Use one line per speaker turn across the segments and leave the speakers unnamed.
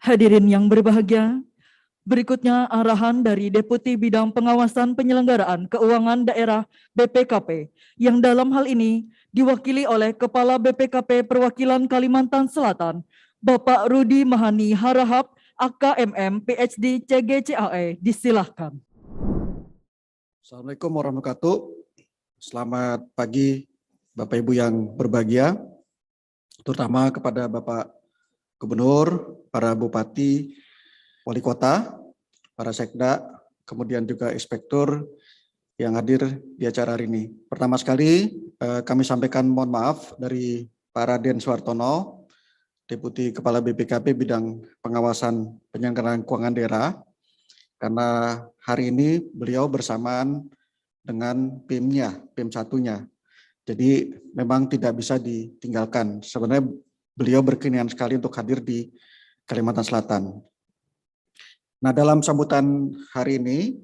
Hadirin yang berbahagia, berikutnya arahan dari Deputi Bidang Pengawasan Penyelenggaraan Keuangan Daerah BPKP yang dalam hal ini diwakili oleh Kepala BPKP Perwakilan Kalimantan Selatan, Bapak Rudi Mahani Harahap, AKMM, PhD, CGCAE, disilahkan.
Assalamualaikum warahmatullahi wabarakatuh. Selamat pagi Bapak Ibu yang berbahagia, terutama kepada Bapak Gubernur, para Bupati, Wali Kota, para Sekda, kemudian juga Inspektur yang hadir di acara hari ini. Pertama sekali kami sampaikan mohon maaf dari Pak Raden Suartono, Deputi Kepala BPKP Bidang Pengawasan Penyelenggaraan Keuangan Daerah, karena hari ini beliau bersamaan dengan PIM-nya, PIM 1-nya. Jadi memang tidak bisa ditinggalkan. Sebenarnya beliau berkenan sekali untuk hadir di Kalimantan Selatan. Nah, dalam sambutan hari ini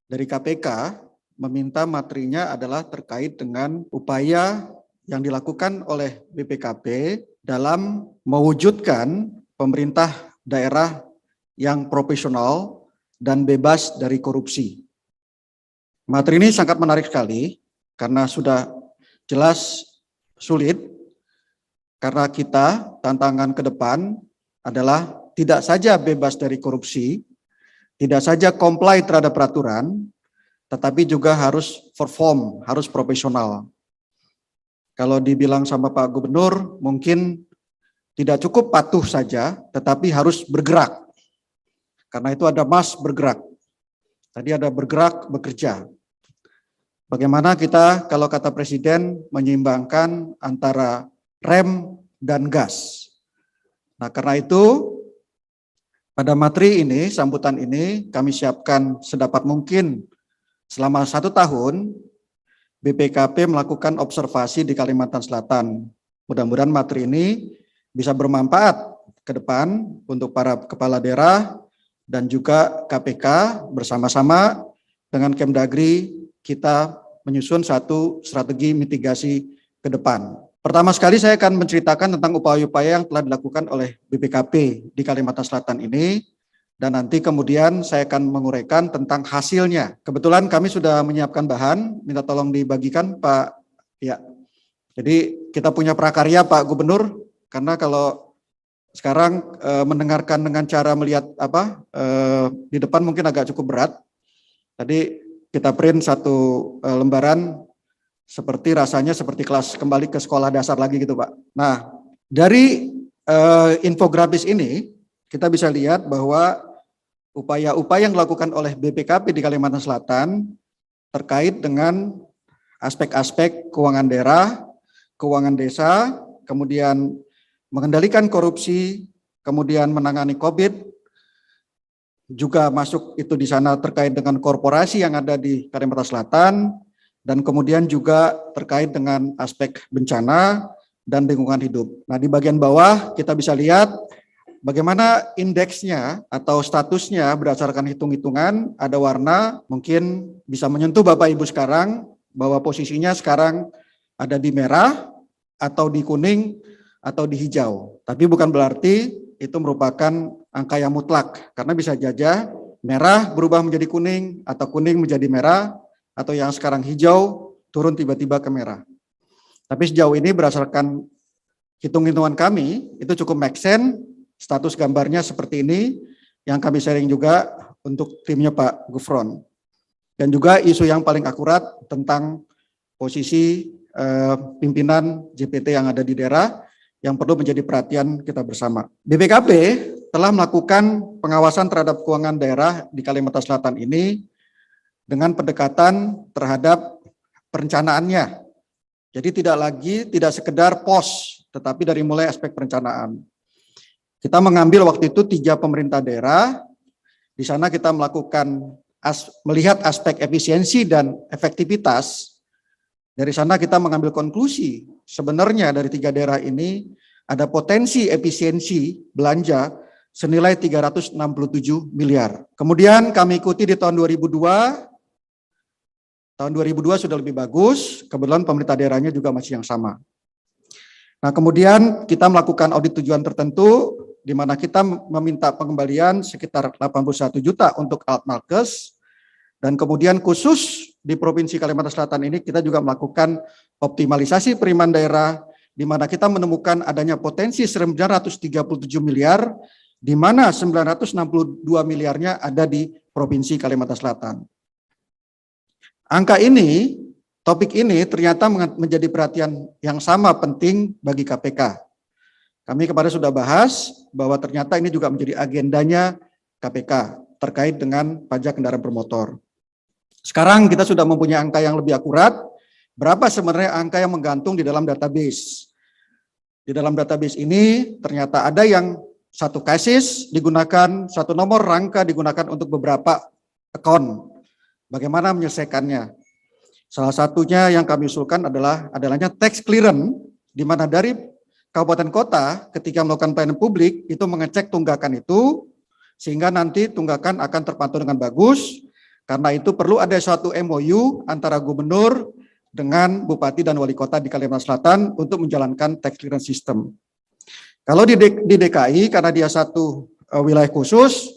dari KPK meminta materinya adalah terkait dengan upaya yang dilakukan oleh BPKP dalam mewujudkan pemerintah daerah yang profesional dan bebas dari korupsi. Materi ini sangat menarik sekali karena sudah jelas sulit, karena kita tantangan ke depan adalah tidak saja bebas dari korupsi, tidak saja comply terhadap peraturan, tetapi juga harus perform, harus profesional. Kalau dibilang sama Pak Gubernur, mungkin tidak cukup patuh saja, tetapi harus bergerak. Karena itu ada mas bergerak. Tadi ada bergerak, bekerja. Bagaimana kita, kalau kata Presiden, menyeimbangkan antara rem dan gas. Nah, karena itu, pada materi ini, sambutan ini, kami siapkan sedapat mungkin selama 1 tahun, BPKP melakukan observasi di Kalimantan Selatan. Mudah-mudahan materi ini bisa bermanfaat ke depan untuk para kepala daerah dan juga KPK bersama-sama dengan Kemdagri kita menyusun satu strategi mitigasi ke depan. Pertama sekali saya akan menceritakan tentang upaya-upaya yang telah dilakukan oleh BPKP di Kalimantan Selatan ini, dan nanti kemudian saya akan menguraikan tentang hasilnya. Kebetulan kami sudah menyiapkan bahan, minta tolong dibagikan Pak. Ya, jadi kita punya prakarya Pak Gubernur, karena kalau sekarang mendengarkan dengan cara melihat di depan mungkin agak cukup berat. Tadi kita print satu lembaran seperti rasanya seperti kelas kembali ke sekolah dasar lagi gitu Pak. Nah, dari infografis ini kita bisa lihat bahwa upaya-upaya yang dilakukan oleh BPKP di Kalimantan Selatan terkait dengan aspek-aspek keuangan daerah, keuangan desa, kemudian mengendalikan korupsi, kemudian menangani COVID, juga masuk itu di sana terkait dengan korporasi yang ada di Kalimantan Selatan, dan kemudian juga terkait dengan aspek bencana dan lingkungan hidup. Nah, di bagian bawah kita bisa lihat bagaimana indeksnya atau statusnya berdasarkan hitung-hitungan, ada warna, mungkin bisa menyentuh Bapak Ibu sekarang, bahwa posisinya sekarang ada di merah, atau di kuning, atau di hijau. Tapi bukan berarti itu merupakan angka yang mutlak, karena bisa saja merah berubah menjadi kuning, atau kuning menjadi merah, atau yang sekarang hijau turun tiba-tiba ke merah. Tapi sejauh ini berdasarkan hitung-hitungan kami, itu cukup make sense, status gambarnya seperti ini, yang kami sharing juga untuk timnya Pak Gufron. Dan juga isu yang paling akurat tentang posisi pimpinan JPT yang ada di daerah, yang perlu menjadi perhatian kita bersama. BPKP telah melakukan pengawasan terhadap keuangan daerah di Kalimantan Selatan ini dengan pendekatan terhadap perencanaannya. Jadi tidak sekedar pos, tetapi dari mulai aspek perencanaan. Kita mengambil waktu itu 3 pemerintah daerah, di sana kita melakukan melihat aspek efisiensi dan efektivitas. Dari sana kita mengambil konklusi, sebenarnya dari 3 daerah ini ada potensi efisiensi belanja senilai 367 miliar. Kemudian kami ikuti di tahun 2002, tahun 2002 sudah lebih bagus, kebetulan pemerintah daerahnya juga masih yang sama. Nah, kemudian kita melakukan audit tujuan tertentu di mana kita meminta pengembalian sekitar 81 juta untuk alat nakes, dan kemudian khusus di Provinsi Kalimantan Selatan ini kita juga melakukan optimalisasi penerimaan daerah, di mana kita menemukan adanya potensi 937 miliar, di mana 962 miliarnya ada di Provinsi Kalimantan Selatan. Angka ini, topik ini ternyata menjadi perhatian yang sama penting bagi KPK. Kami kemarin sudah bahas bahwa ternyata ini juga menjadi agendanya KPK terkait dengan pajak kendaraan bermotor. Sekarang kita sudah mempunyai angka yang lebih akurat, berapa sebenarnya angka yang menggantung di dalam database. Di dalam database ini ternyata ada yang satu kasus digunakan, satu nomor rangka digunakan untuk beberapa akun. Bagaimana menyelesaikannya? Salah satunya yang kami usulkan adalahnya tax clearance, di mana dari kabupaten kota ketika melakukan pelayanan publik itu mengecek tunggakan itu, sehingga nanti tunggakan akan terpantau dengan bagus. Karena itu perlu ada suatu MOU antara gubernur dengan bupati dan wali kota di Kalimantan Selatan untuk menjalankan tax clearance system. Kalau di DKI karena dia satu wilayah khusus,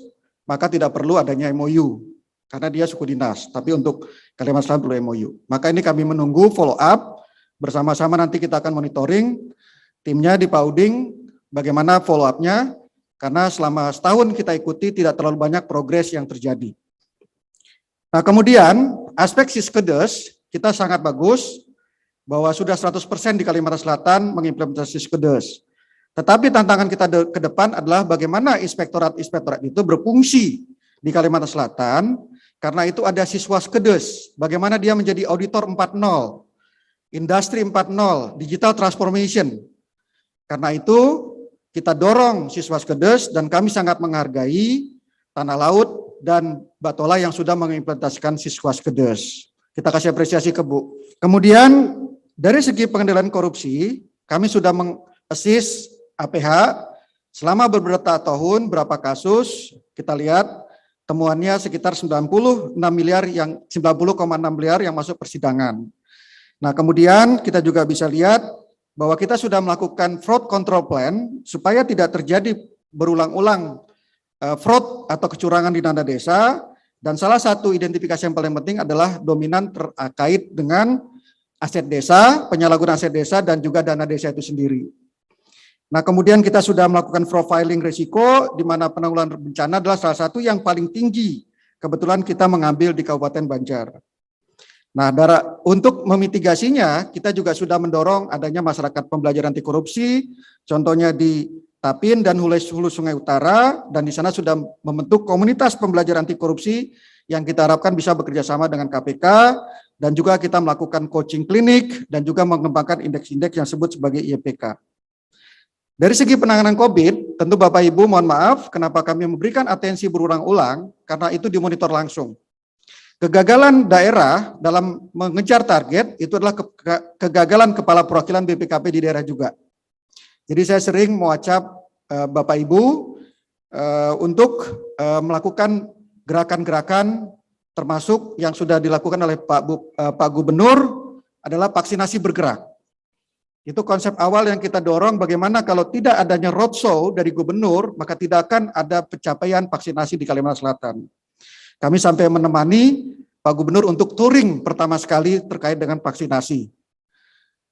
maka tidak perlu adanya MOU karena dia suku dinas. Tapi untuk Kalimantan Selatan perlu MOU. Maka ini kami menunggu follow up bersama-sama, nanti kita akan monitoring timnya di Pauding bagaimana follow up-nya, karena selama setahun kita ikuti tidak terlalu banyak progres yang terjadi. Nah, kemudian aspek Siskedes kita sangat bagus bahwa sudah 100% di Kalimantan Selatan mengimplementasi Siskedes. Tetapi tantangan kita ke depan adalah bagaimana inspektorat-inspektorat itu berfungsi di Kalimantan Selatan, karena itu ada siswa Skedes, bagaimana dia menjadi auditor 4.0, industri 4.0, digital transformation. Karena itu kita dorong siswa Skedes dan kami sangat menghargai Tanah Laut dan Batola yang sudah mengimplementasikan siswa Skedes. Kita kasih apresiasi ke Bu. Kemudian dari segi pengendalian korupsi, kami sudah meng-assist APH selama beberapa tahun, berapa kasus, kita lihat temuannya sekitar 90,6 miliar yang masuk persidangan. Nah, kemudian kita juga bisa lihat bahwa kita sudah melakukan fraud control plan supaya tidak terjadi berulang-ulang fraud atau kecurangan di dana desa, dan salah satu identifikasi yang paling penting adalah dominan terkait dengan aset desa, penyalahgunaan aset desa, dan juga dana desa itu sendiri. Nah, kemudian kita sudah melakukan profiling risiko, di mana penanggulangan bencana adalah salah satu yang paling tinggi. Kebetulan kita mengambil di Kabupaten Banjar. Nah, untuk memitigasinya, kita juga sudah mendorong adanya masyarakat pembelajaran anti korupsi, contohnya di Tapin dan Hulu Sungai Utara, dan di sana sudah membentuk komunitas pembelajaran anti korupsi yang kita harapkan bisa bekerja sama dengan KPK, dan juga kita melakukan coaching klinik, dan juga mengembangkan indeks-indeks yang disebut sebagai IPK. Dari segi penanganan COVID, tentu Bapak Ibu mohon maaf, kenapa kami memberikan atensi berulang-ulang, karena itu dimonitor langsung. Kegagalan daerah dalam mengejar target, itu adalah kegagalan kepala perwakilan BPKP di daerah juga. Jadi saya sering mewacap Bapak Ibu untuk melakukan gerakan-gerakan termasuk yang sudah dilakukan oleh Pak Gubernur adalah vaksinasi bergerak. Itu konsep awal yang kita dorong, bagaimana kalau tidak adanya roadshow dari Gubernur, maka tidak akan ada pencapaian vaksinasi di Kalimantan Selatan. Kami sampai menemani Pak Gubernur untuk touring pertama sekali terkait dengan vaksinasi.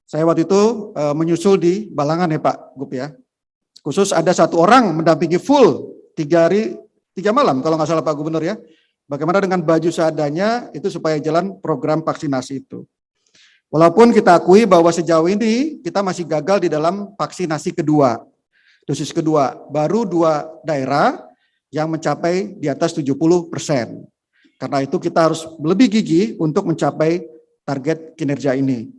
Saya waktu itu menyusul di Balangan ya Pak Gub ya. Khusus ada satu orang mendampingi full 3 hari 3 malam kalau nggak salah Pak Gubernur ya. Bagaimana dengan baju seadanya itu supaya jalan program vaksinasi itu. Walaupun kita akui bahwa sejauh ini kita masih gagal di dalam vaksinasi kedua, dosis kedua. Baru 2 daerah yang mencapai di atas 70%. Karena itu kita harus lebih gigih untuk mencapai target kinerja ini.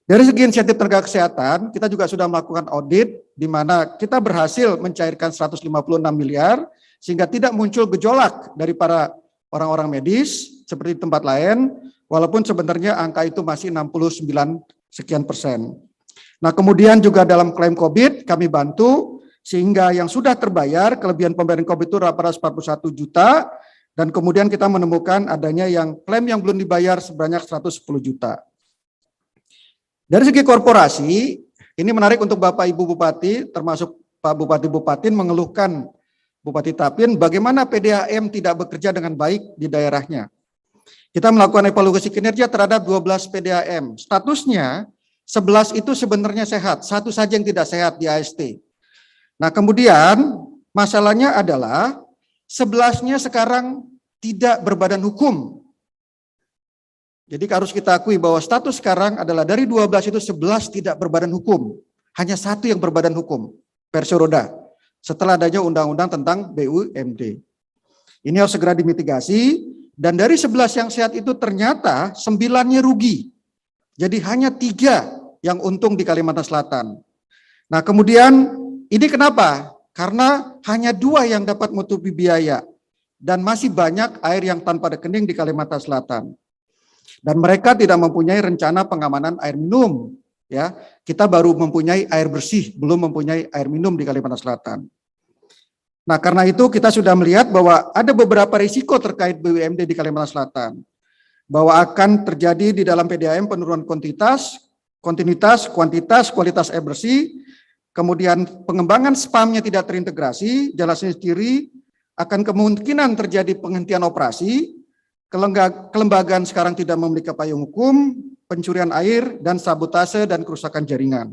Dari segi insentif tenaga kesehatan, kita juga sudah melakukan audit di mana kita berhasil mencairkan 156 miliar sehingga tidak muncul gejolak dari para orang-orang medis seperti di tempat lain, walaupun sebenarnya angka itu masih 69 sekian persen. Nah, kemudian juga dalam klaim COVID kami bantu sehingga yang sudah terbayar kelebihan pembayaran COVID itu 841 juta, dan kemudian kita menemukan adanya yang klaim yang belum dibayar sebanyak 110 juta. Dari segi korporasi, ini menarik untuk Bapak Ibu Bupati termasuk Pak Bupati-Bupati mengeluhkan Bupati Tapin bagaimana PDAM tidak bekerja dengan baik di daerahnya. Kita melakukan evaluasi kinerja terhadap 12 PDAM. Statusnya 11 itu sebenarnya sehat, satu saja yang tidak sehat di AST. Nah, kemudian masalahnya adalah 11-nya sekarang tidak berbadan hukum. Jadi harus kita akui bahwa status sekarang adalah dari 12 itu 11 tidak berbadan hukum. Hanya satu yang berbadan hukum, Perseroda, setelah adanya undang-undang tentang BUMD. Ini harus segera dimitigasi, dan dari 11 yang sehat itu ternyata 9-nya rugi. Jadi hanya 3 yang untung di Kalimantan Selatan. Nah, kemudian ini kenapa? Karena hanya 2 yang dapat menutupi biaya, dan masih banyak air yang tanpa rekening di Kalimantan Selatan. Dan mereka tidak mempunyai rencana pengamanan air minum. Ya, kita baru mempunyai air bersih, belum mempunyai air minum di Kalimantan Selatan. Nah, karena itu kita sudah melihat bahwa ada beberapa risiko terkait BUMD di Kalimantan Selatan. Bahwa akan terjadi di dalam PDAM penurunan kuantitas, kualitas air bersih, kemudian pengembangan spamnya tidak terintegrasi, jelasnya sendiri akan kemungkinan terjadi penghentian operasi, kelembagaan sekarang tidak memiliki payung hukum, pencurian air, dan sabotase dan kerusakan jaringan.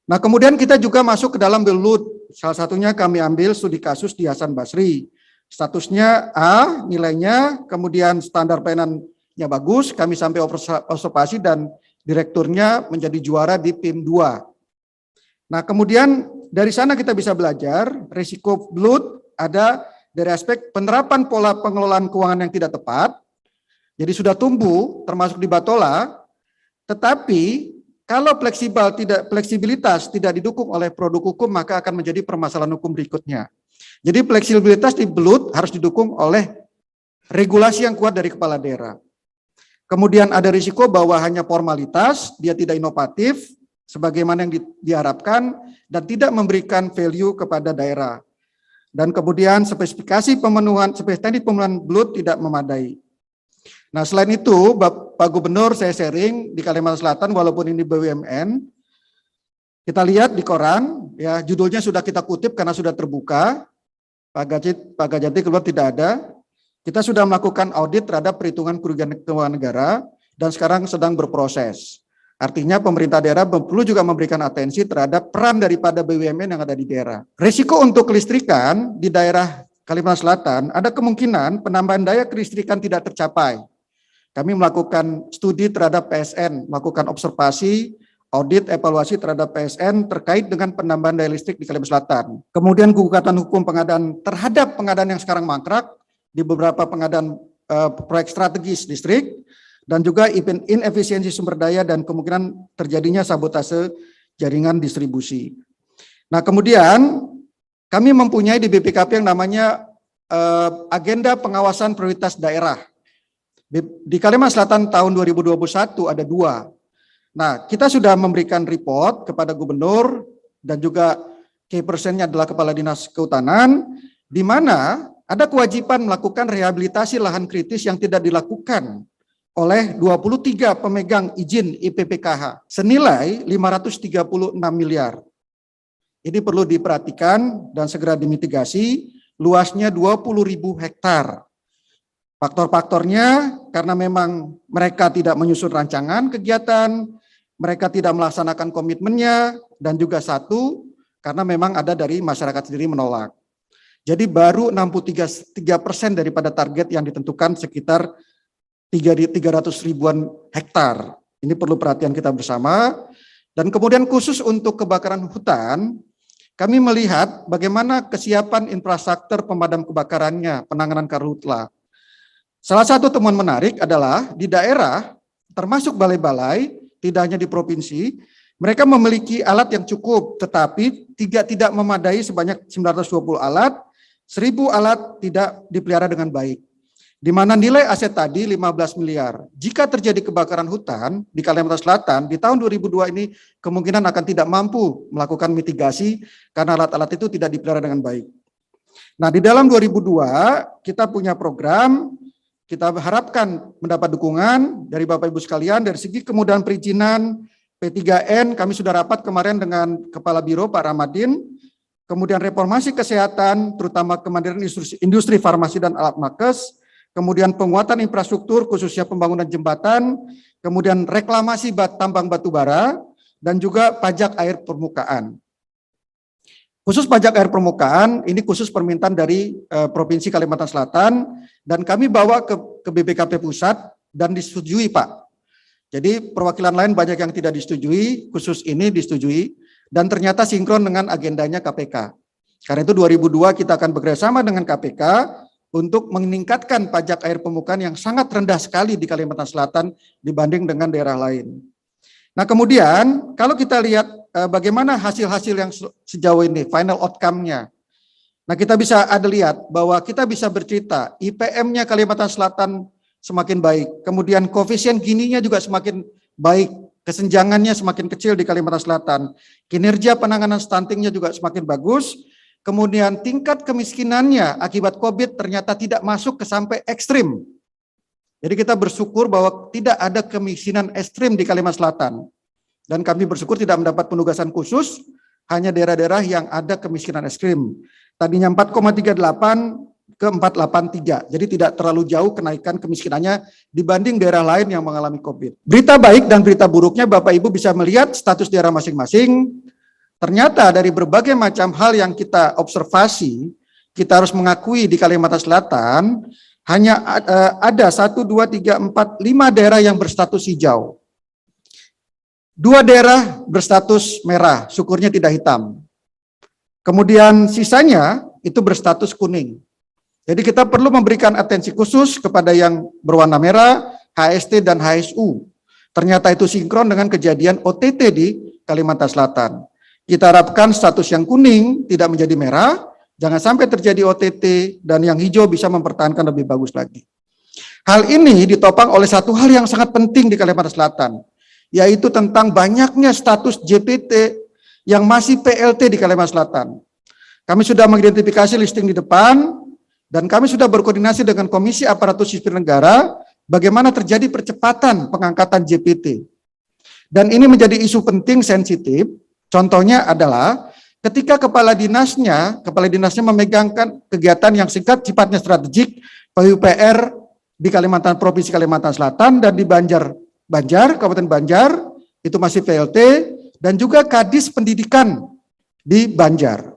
Nah, kemudian kita juga masuk ke dalam belut. Salah satunya kami ambil studi kasus di Hasan Basri. Statusnya A, nilainya, kemudian standar pelayanannya bagus, kami sampai observasi dan direkturnya menjadi juara di PIM 2. Nah, kemudian dari sana kita bisa belajar risiko belut ada dari aspek penerapan pola pengelolaan keuangan yang tidak tepat, jadi sudah tumbuh termasuk di Batola, tetapi kalau fleksibilitas tidak didukung oleh produk hukum maka akan menjadi permasalahan hukum berikutnya. Jadi fleksibilitas di belut harus didukung oleh regulasi yang kuat dari kepala daerah. Kemudian ada risiko bahwa hanya formalitas, dia tidak inovatif, sebagaimana yang diharapkan, dan tidak memberikan value kepada daerah. Dan kemudian spesifikasi teknik pemenuhan belut tidak memadai. Nah, selain itu, Pak Gubernur saya sharing di Kalimantan Selatan, walaupun ini BUMN, kita lihat di koran, ya judulnya sudah kita kutip karena sudah terbuka, Pak Gajati keluar tidak ada. Kita sudah melakukan audit terhadap perhitungan kerugian keuangan negara dan sekarang sedang berproses. Artinya pemerintah daerah perlu juga memberikan atensi terhadap peran daripada BUMN yang ada di daerah. Risiko untuk kelistrikan di daerah Kalimantan Selatan ada kemungkinan penambahan daya kelistrikan tidak tercapai. Kami melakukan studi terhadap PSN, melakukan observasi, audit, evaluasi terhadap PSN terkait dengan penambahan daya listrik di Kalimantan Selatan. Kemudian gugatan hukum pengadaan terhadap pengadaan yang sekarang mangkrak di beberapa pengadaan proyek strategis listrik, dan juga inefisiensi sumber daya dan kemungkinan terjadinya sabotase jaringan distribusi. Nah, kemudian kami mempunyai di BPKP yang namanya agenda pengawasan prioritas daerah. Di Kalimantan Selatan tahun 2021 ada 2. Nah, kita sudah memberikan report kepada gubernur dan juga key person-nya adalah Kepala Dinas Kehutanan, di mana ada kewajiban melakukan rehabilitasi lahan kritis yang tidak dilakukan oleh 23 pemegang izin IPPKH senilai 536 miliar. Ini perlu diperhatikan dan segera dimitigasi, luasnya 20.000 hektar. Faktor-faktornya karena memang mereka tidak menyusun rancangan kegiatan, mereka tidak melaksanakan komitmennya, dan juga satu, karena memang ada dari masyarakat sendiri menolak. Jadi baru 63% daripada target yang ditentukan sekitar 300 ribuan hektar. Ini perlu perhatian kita bersama. Dan kemudian khusus untuk kebakaran hutan, kami melihat bagaimana kesiapan infrastruktur pemadam kebakarannya, penanganan karhutla. Salah satu temuan menarik adalah di daerah, termasuk balai-balai, tidak hanya di provinsi, mereka memiliki alat yang cukup, tetapi tidak memadai sebanyak 920 alat, 1.000 alat tidak dipelihara dengan baik. Di mana nilai aset tadi 15 miliar. Jika terjadi kebakaran hutan di Kalimantan Selatan, di tahun 2002 ini kemungkinan akan tidak mampu melakukan mitigasi karena alat-alat itu tidak dipelihara dengan baik. Nah, di dalam 2002 kita punya program, kita harapkan mendapat dukungan dari Bapak Ibu sekalian dari segi kemudahan perizinan, P3N, kami sudah rapat kemarin dengan Kepala Biro Pak Ramadin, kemudian reformasi kesehatan, terutama kemandirian industri farmasi dan alat nakes, kemudian penguatan infrastruktur khususnya pembangunan jembatan, kemudian reklamasi tambang batu bara, dan juga pajak air permukaan. Khusus pajak air permukaan, ini khusus permintaan dari Provinsi Kalimantan Selatan, dan kami bawa ke BPKP Pusat dan disetujui, Pak. Jadi perwakilan lain banyak yang tidak disetujui, khusus ini disetujui, dan ternyata sinkron dengan agendanya KPK. Karena itu 2002 kita akan bekerjasama dengan KPK untuk meningkatkan pajak air permukaan yang sangat rendah sekali di Kalimantan Selatan dibanding dengan daerah lain. Nah kemudian kalau kita lihat bagaimana hasil-hasil yang sejauh ini, final outcome-nya. Nah kita bisa lihat bahwa kita bisa bercerita IPM-nya Kalimantan Selatan semakin baik, kemudian koefisien Gininya juga semakin baik, kesenjangannya semakin kecil di Kalimantan Selatan, kinerja penanganan stuntingnya juga semakin bagus, kemudian tingkat kemiskinannya akibat COVID ternyata tidak masuk ke sampai ekstrim. Jadi kita bersyukur bahwa tidak ada kemiskinan ekstrim di Kalimantan Selatan. Dan kami bersyukur tidak mendapat penugasan khusus, hanya daerah-daerah yang ada kemiskinan ekstrim. Tadinya 4,38 ke 4,83. Jadi tidak terlalu jauh kenaikan kemiskinannya dibanding daerah lain yang mengalami COVID. Berita baik dan berita buruknya Bapak Ibu bisa melihat status daerah masing-masing. Ternyata dari berbagai macam hal yang kita observasi, kita harus mengakui di Kalimantan Selatan hanya ada 1, 2, 3, 4, 5 daerah yang berstatus hijau. 2 daerah berstatus merah, syukurnya tidak hitam. Kemudian sisanya itu berstatus kuning. Jadi kita perlu memberikan atensi khusus kepada yang berwarna merah, HST dan HSU. Ternyata itu sinkron dengan kejadian OTT di Kalimantan Selatan. Kita harapkan status yang kuning tidak menjadi merah, jangan sampai terjadi OTT, dan yang hijau bisa mempertahankan lebih bagus lagi. Hal ini ditopang oleh satu hal yang sangat penting di Kalimantan Selatan, yaitu tentang banyaknya status JPT yang masih PLT di Kalimantan Selatan. Kami sudah mengidentifikasi listing di depan, dan kami sudah berkoordinasi dengan Komisi Aparatur Sipil Negara bagaimana terjadi percepatan pengangkatan JPT. Dan ini menjadi isu penting sensitif. Contohnya adalah ketika kepala dinasnya memegangkan kegiatan yang sifatnya strategik PUPR di Provinsi Kalimantan Selatan dan di Kabupaten Banjar itu masih PLT, dan juga Kadis Pendidikan di Banjar.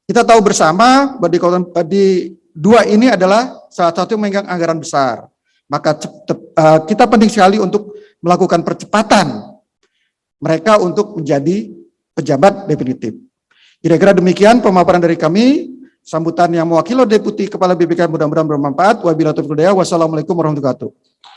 Kita tahu bersama bahwa di dua ini adalah salah satu yang memegang anggaran besar. Maka kita penting sekali untuk melakukan percepatan mereka untuk menjadi pejabat definitif. Kira-kira demikian pemaparan dari kami. Sambutan yang mewakili Deputi Kepala BPK mudah-mudahan bermanfaat. Wabillahi taufiq wal hidayah. Wassalamualaikum warahmatullahi wabarakatuh.